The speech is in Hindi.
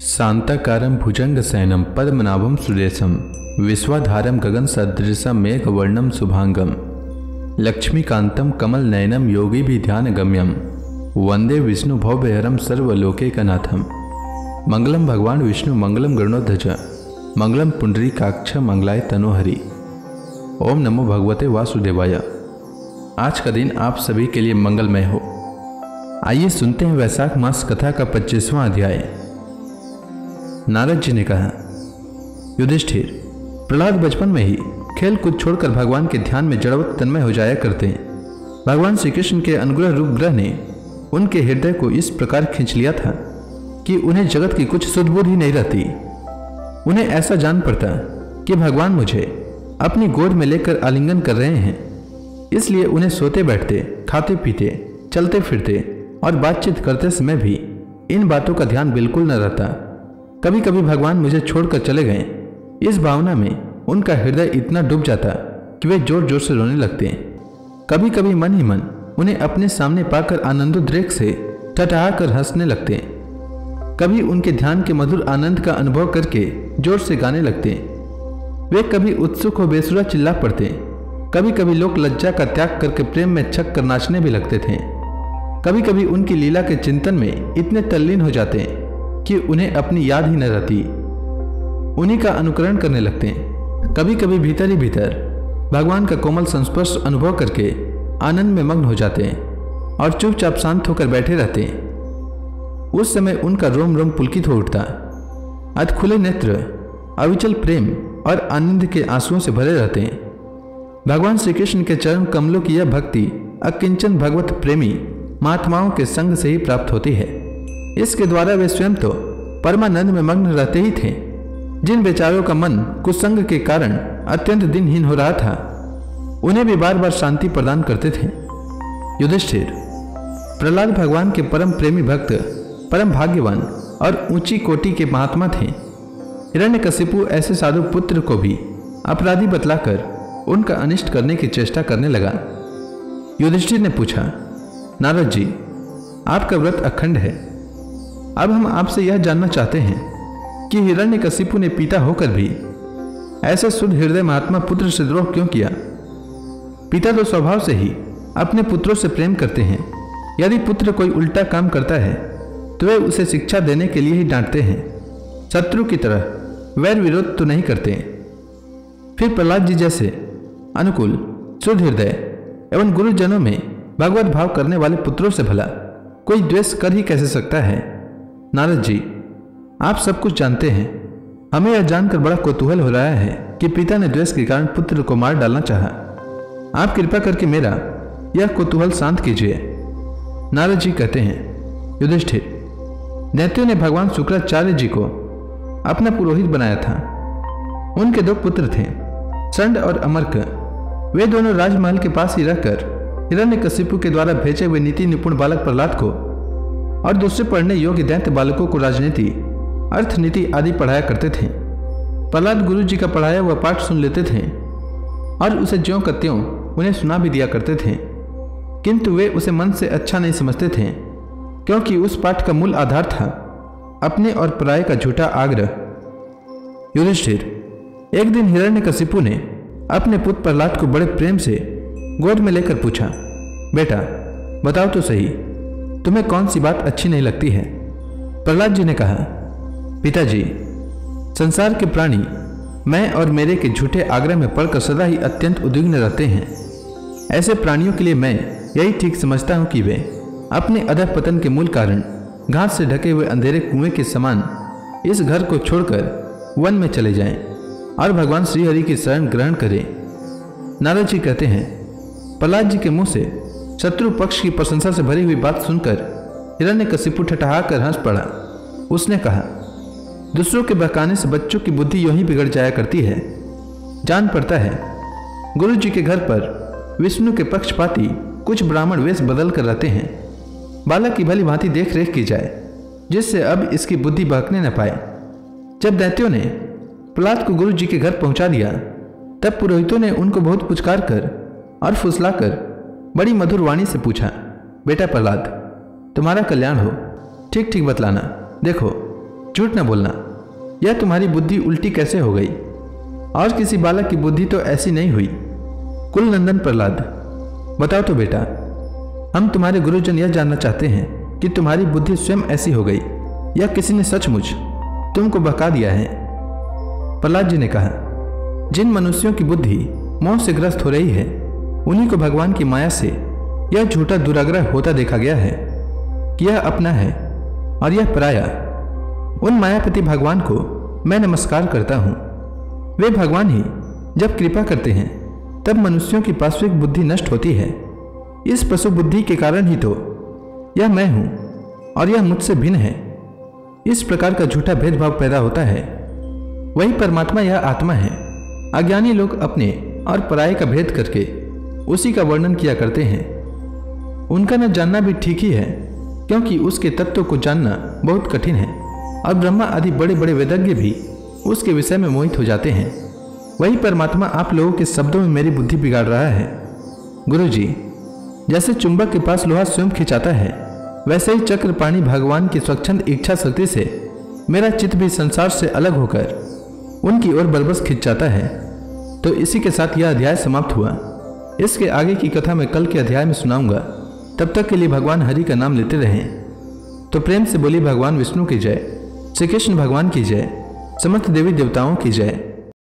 शांताकारं भुजंगशयनं पद्मनाभं सुरेशं विश्वाधारं गगनसदृशं मेघवर्णं शुभांगं लक्ष्मीकान्तं कमलनयनं योगिभिध्यानगम्यं वंदे विष्णु भवभयहरं सर्वलोकैकनाथं। मंगलम भगवान विष्णु मंगलम गरुड़ध्वज मंगलम पुंडरीकाक्ष मंगलाय तनोहरि। ओम नमो भगवते वासुदेवाय। आज का दिन आप सभी के लिए मंगलमय हो। आइए सुनते हैं वैशाख मास कथा का 25वां अध्याय। नारद जी ने कहा, युधिष्ठिर, प्रहलाद बचपन में ही खेल कूद छोड़कर भगवान के ध्यान में जड़वत तन्मय हो जाया करते हैं। भगवान श्री कृष्ण के अनुग्रह रूप ग्रह ने उनके हृदय को इस प्रकार खींच लिया था कि उन्हें जगत की कुछ सुध बुध ही नहीं रहती। उन्हें ऐसा जान पड़ता कि भगवान मुझे अपनी गोद में लेकर आलिंगन कर रहे हैं, इसलिए उन्हें सोते बैठते, खाते पीते, चलते फिरते और बातचीत करते समय भी इन बातों का ध्यान बिल्कुल न रहता। कभी कभी भगवान मुझे छोड़कर चले गए, इस भावना में उनका हृदय इतना डूब जाता कि वे जोर जोर से रोने लगते। कभी कभी मन ही मन उन्हें अपने सामने पाकर आनंदोद्रेक से ठठा कर हंसने लगते। कभी उनके ध्यान के मधुर आनंद का अनुभव करके जोर से गाने लगते। वे कभी उत्सुक हो बेसुरा चिल्ला पड़ते, कभी कभी लोक लज्जा का त्याग करके प्रेम में छक कर नाचने भी लगते थे। कभी कभी उनकी लीला के चिंतन में इतने तल्लीन हो जाते कि उन्हें अपनी याद ही न रहती, उन्हीं का अनुकरण करने लगते। कभी कभी भीतर ही भीतर भगवान का कोमल संस्पर्श अनुभव करके आनंद में मग्न हो जाते और चुपचाप शांत होकर बैठे रहते। उस समय उनका रोम रोम पुलकित हो उठता। अध खुले नेत्र अविचल प्रेम और आनंद के आंसुओं से भरे रहते। भगवान श्री कृष्ण के चरण कमलों की यह भक्ति अकिंचन भगवत प्रेमी महात्माओं के संग से ही प्राप्त होती है। इसके द्वारा वे स्वयं तो परमानंद में मग्न रहते ही थे। जिन बेचारों का मन कुसंग के कारण अत्यंत दिनहीन हो रहा था, उन्हें भी बार बार शांति प्रदान करते थे। युधिष्ठिर, प्रहलाद भगवान के परम प्रेमी भक्त, परम भाग्यवान और ऊंची कोटि के महात्मा थे। हिरण्यकशिपु ऐसे साधु पुत्र को भी अपराधी बतलाकर उनका अनिष्ट करने की चेष्टा करने लगा। युधिष्ठिर ने पूछा, नारद जी, आपका व्रत अखंड है। अब हम आपसे यह जानना चाहते हैं कि हिरण्यकशिपु ने पिता होकर भी ऐसे शुद्ध हृदय महात्मा पुत्र से द्रोह क्यों किया। पिता तो स्वभाव से ही अपने पुत्रों से प्रेम करते हैं। यदि पुत्र कोई उल्टा काम करता है तो वे उसे शिक्षा देने के लिए ही डांटते हैं, शत्रु की तरह वैर विरोध तो नहीं करते। फिर प्रहलाद जी जैसे अनुकूल, शुद्ध हृदय एवं गुरुजनों में भगवत भाव करने वाले पुत्रों से भला कोई द्वेष कर ही कैसे सकता है। नारद जी, आप सब कुछ जानते हैं। हमें यह जानकर बड़ा कौतूहल हो रहा है कि पिता ने द्वेष के कारण पुत्र को मार डालना चाहा। आप कृपा करके मेरा यह कौतूहल शांत कीजिए। नारद जी कहते हैं, युधिष्ठिर, दैत्यों ने भगवान शुक्राचार्य जी को अपना पुरोहित बनाया था। उनके दो पुत्र थे, चंड और अमर्क। वे दोनों राजमहल के पास ही रहकर हिरण्यकशिपु के द्वारा भेजे हुए नीति निपुण बालक प्रहलाद को और दूसरे पढ़ने योग्य दैत्य बालकों को राजनीति, अर्थनीति आदि पढ़ाया करते थे। प्रहलाद गुरु जी का पढ़ाया हुआ पाठ सुन लेते थे और उसे ज्यों का त्यों उन्हें सुना भी दिया करते थे, किंतु वे उसे मन से अच्छा नहीं समझते थे, क्योंकि उस पाठ का मूल आधार था अपने और पराये का झूठा आग्रह। युधिष्ठिर, एक दिन हिरण्यकशिपु ने अपने पुत्र प्रहलाद को बड़े प्रेम से गोद में लेकर पूछा, बेटा बताओ तो सही, तुम्हें कौन सी बात अच्छी नहीं लगती है। प्रहलाद जी ने कहा, पिताजी, संसार के प्राणी मैं और मेरे के झूठे आग्रह में पड़कर सदा ही अत्यंत उद्विग्न रहते हैं। ऐसे प्राणियों के लिए मैं यही ठीक समझता हूं कि वे अपने अधःपतन के मूल कारण घास से ढके हुए अंधेरे कुएं के समान इस घर को छोड़कर वन में चले जाएं और भगवान श्रीहरि की शरण ग्रहण करें। नारद जी कहते हैं, प्रहलाद जी के मुंह से शत्रु पक्ष की प्रशंसा से भरी हुई बात सुनकर हिरण्यकशिपु ठठहा कर हंस पड़ा। उसने कहा, दूसरों के बहकाने से बच्चों की बुद्धि यूं ही बिगड़ जाया करती है। जान पड़ता है गुरु जी के घर पर विष्णु के पक्षपाती कुछ ब्राह्मण वेश बदल कर रहते हैं। बालक की भली भांति देख रेख की जाए, जिससे अब इसकी बुद्धि बहकने न पाए। जब दैत्यों ने प्रहलाद को गुरु जी के घर पहुंचा दिया, तब पुरोहितों ने उनको बहुत पुचकार कर और फुसलाकर बड़ी मधुर वाणी से पूछा, बेटा प्रहलाद, तुम्हारा कल्याण हो, ठीक ठीक बतलाना। देखो झूठ न बोलना, यह तुम्हारी बुद्धि उल्टी कैसे हो गई? और किसी बालक की बुद्धि तो ऐसी नहीं हुई। कुलनंदन प्रहलाद, बताओ तो बेटा, हम तुम्हारे गुरुजन यह जानना चाहते हैं कि तुम्हारी बुद्धि स्वयं ऐसी हो गई या किसी ने सचमुच तुमको बहका दिया है? प्रहलाद जी ने कहा, जिन मनुष्यों की बुद्धि मोह से ग्रस्त हो रही है उन्हीं को भगवान की माया से यह झूठा दुराग्रह होता देखा गया है कि यह अपना है और यह पराया। उन मायापति भगवान को मैं नमस्कार करता हूँ। वे भगवान ही जब कृपा करते हैं तब मनुष्यों की पार्श्विक बुद्धि नष्ट होती है। इस पशु बुद्धि के कारण ही तो यह मैं हूँ और यह मुझसे भिन्न है। इस प्रकार का झूठा भेदभाव पैदा होता है। वही परमात्मा यह आत्मा है। अज्ञानी लोग अपने और पराये का भेद करके उसी का वर्णन किया करते हैं। उनका न जानना भी ठीक ही है, क्योंकि उसके तत्व को जानना बहुत कठिन है और ब्रह्मा आदि बड़े बड़े वेदज्ञ भी उसके विषय में मोहित हो जाते हैं। वही परमात्मा आप लोगों के शब्दों में मेरी बुद्धि बिगाड़ रहा है। गुरुजी, जैसे चुंबक के पास लोहा स्वयं खिंचाता है, वैसे ही चक्रपाणी भगवान की स्वच्छंद इच्छा शक्ति से मेरा चित्त भी संसार से अलग होकर उनकी ओर बलबस खिंच जाता है। तो इसी के साथ यह अध्याय समाप्त हुआ। इसके आगे की कथा मैं कल के अध्याय में सुनाऊंगा। तब तक के लिए भगवान हरि का नाम लेते रहें। तो प्रेम से बोली भगवान विष्णु की जय, श्री कृष्ण भगवान की जय, समस्त देवी देवताओं की जय।